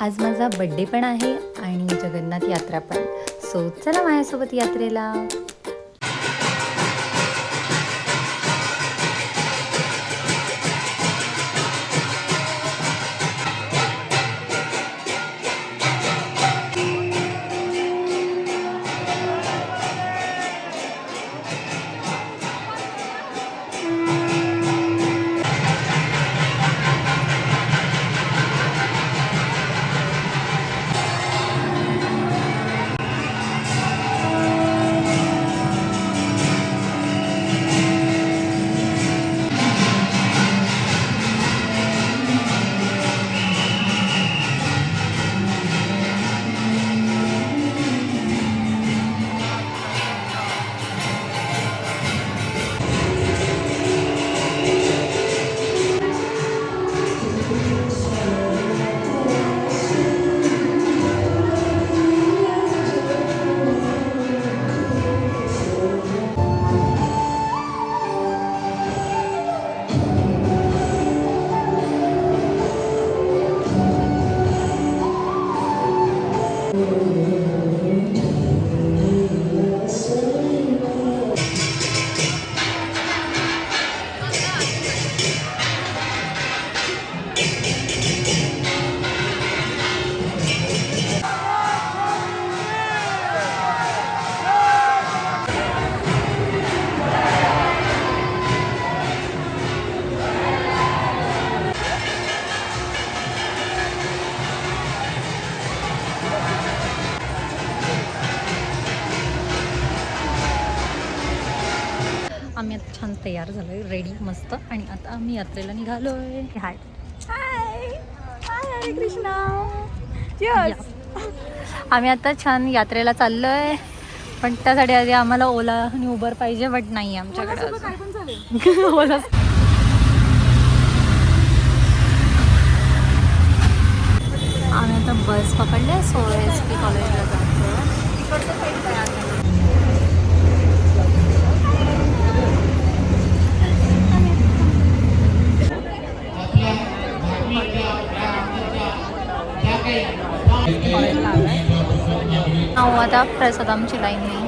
आज माझा बड्डे पण आहे आणि जगन्नाथ यात्रा पण. सो चला माझ्यासोबत यात्रेला. आम्ही आता छान तयार झालोय, रेडी मस्त, आणि आता आम्ही यात्रेला निघालोय. हाय हाय हाय, हरे कृष्णा. आम्ही आता छान यात्रेला चाललोय, पण त्यासाठी आधी आम्हाला ओला आणि उबर पाहिजे, बट नाही आमच्याकडे. ओला आम्ही आता बस पकडले, SOSP कॉलेजला जातो. तिकडचं साईड तयार झालं. आता प्रसाद आमची लाईन नाही.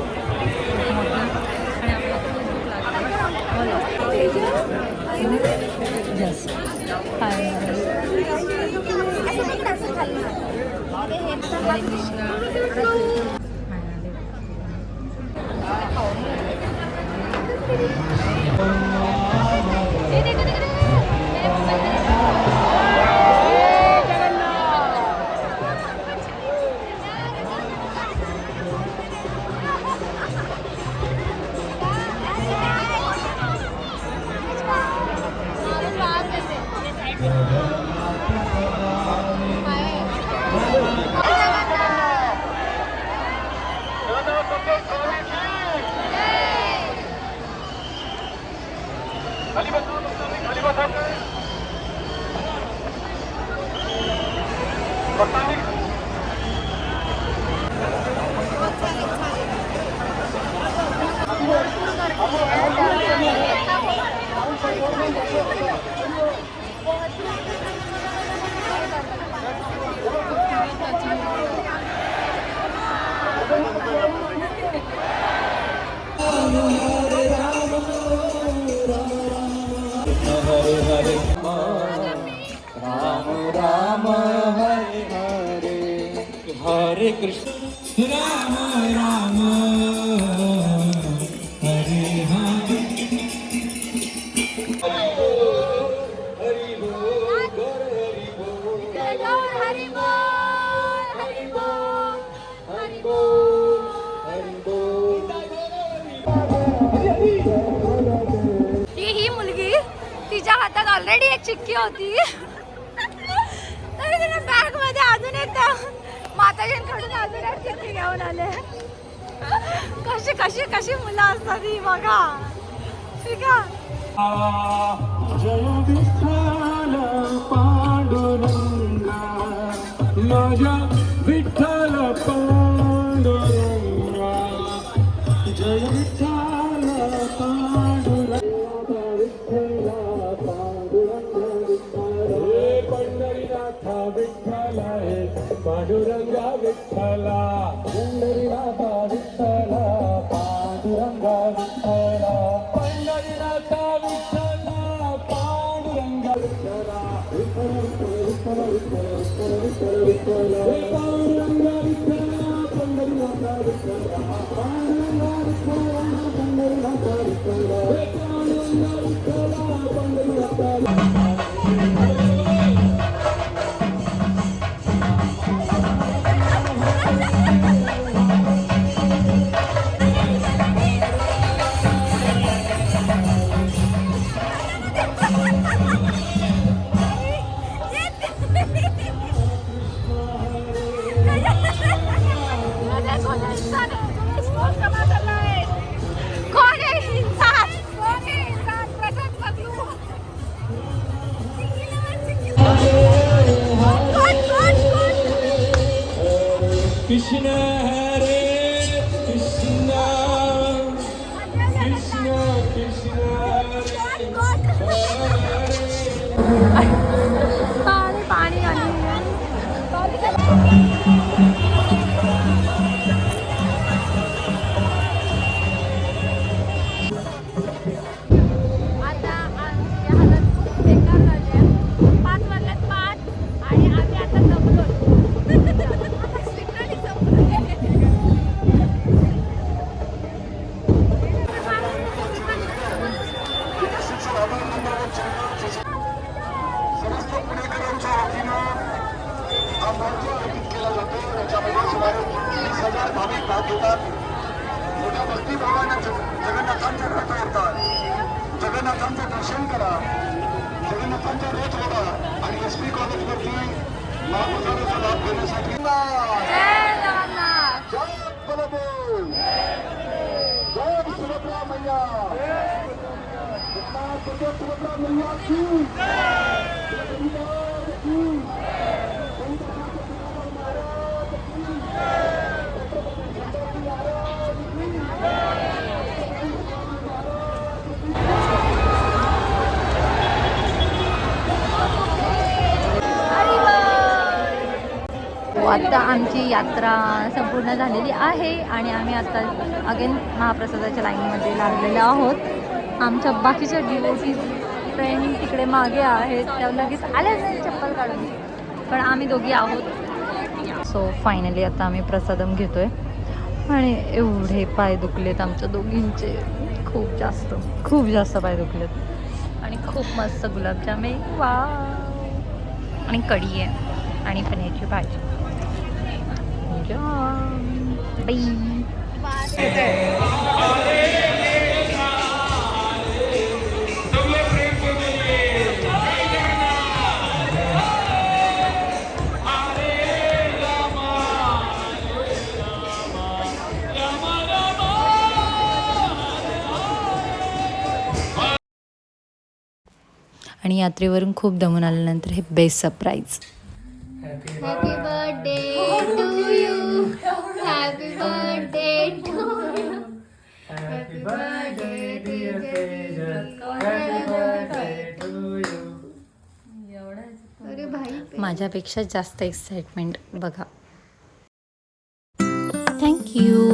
हरे कृष्ण राम राम हरे हरे. ही मुलगी, तिच्या हातात ऑलरेडी एक चिक्की होती, तरी तिने बॅग मध्ये अजून एक माताजींकडून अजून एक चिक्की घेऊन आले. कशी कशी कशी मुलं असतात ही बघा. ठीक आहे. जय विठ्ठल पांडुरंगा, माझ्या विठ्ठल पांडुरंगा. जय विठ्ठल पांडुरंगा, विठ्ठल पांडुरंगा. पंढरीनाथ विठ्ठल. झालाय पांडुरंगा विठ्ठला पंढरीनाथा विठ्ठला पांडुरंगा विठ्ठला पंढरीनाथा विठ्ठला पांडुरंगा विठ्ठला विठ्ठल विठ्ठल विठ्ठल विठ्ठल विठ्ठल विठ्ठल पांडुरंगा विठ्ठला पंढरीनाथा विठ्ठला पांडुरंगा विठ्ठला पंढरीनाथा विठ्ठला पांडुरंगा विठ्ठला पंढरीनाथा कृष्ण हरे कृष्ण कृष्ण कृष्ण पाणी आली आता आमची हालत खूप बेकार झाली आहे. 5 वाजल्यात 5 आणि आम्ही आता जमलो. Literally जमलो. समस्त पुणेकरांच्या वतीनं हा मोर्चा आयोजित केला जातो. त्याच्यामध्ये सुमारे 20,000 भाविक भाग घेतात. मोठ्या भक्तिभावानं जगन्नाथांच्या घरात येतात. जगन्नाथांचं दर्शन करा, जगन्नाथांचा रथ बघा आणि SP कॉलेजवरती महाप्रसादाचा लाभ घेण्यासाठी जय जगन्नाथ. जय बलदेव, जय सुभद्रा मैया, सुभद्रा मैया की आता आमची यात्रा संपूर्ण झालेली आहे आणि आम्ही आता अगेन महाप्रसादाच्या लाईनमध्ये लागलेलो आहोत. आमच्या बाकीच्या डिवोटीज फ्रेंड तिकडे मागे आहेत, त्या लगेच आल्याच नाही चप्पल काढून, पण आम्ही दोघी आहोत. सो फायनली आता आम्ही प्रसादम घेतोय आणि एवढे पाय दुखलेत आमच्या दोघींचे, खूप जास्त पाय दुखलेत. आणि खूप मस्त गुलाबजाम आहे, वा, आणि कढी आहे आणि पनीरची भाजी. बाई. आणि यात्रेवरून खूप दमून आल्यानंतर हे best surprise. Happy birthday to you, happy birthday to you, happy birthday dear Tejas, happy birthday to you. अरे भाई, माझ्यापेक्षा जास्त एक्साइटमेंट बघा. थँक्यू.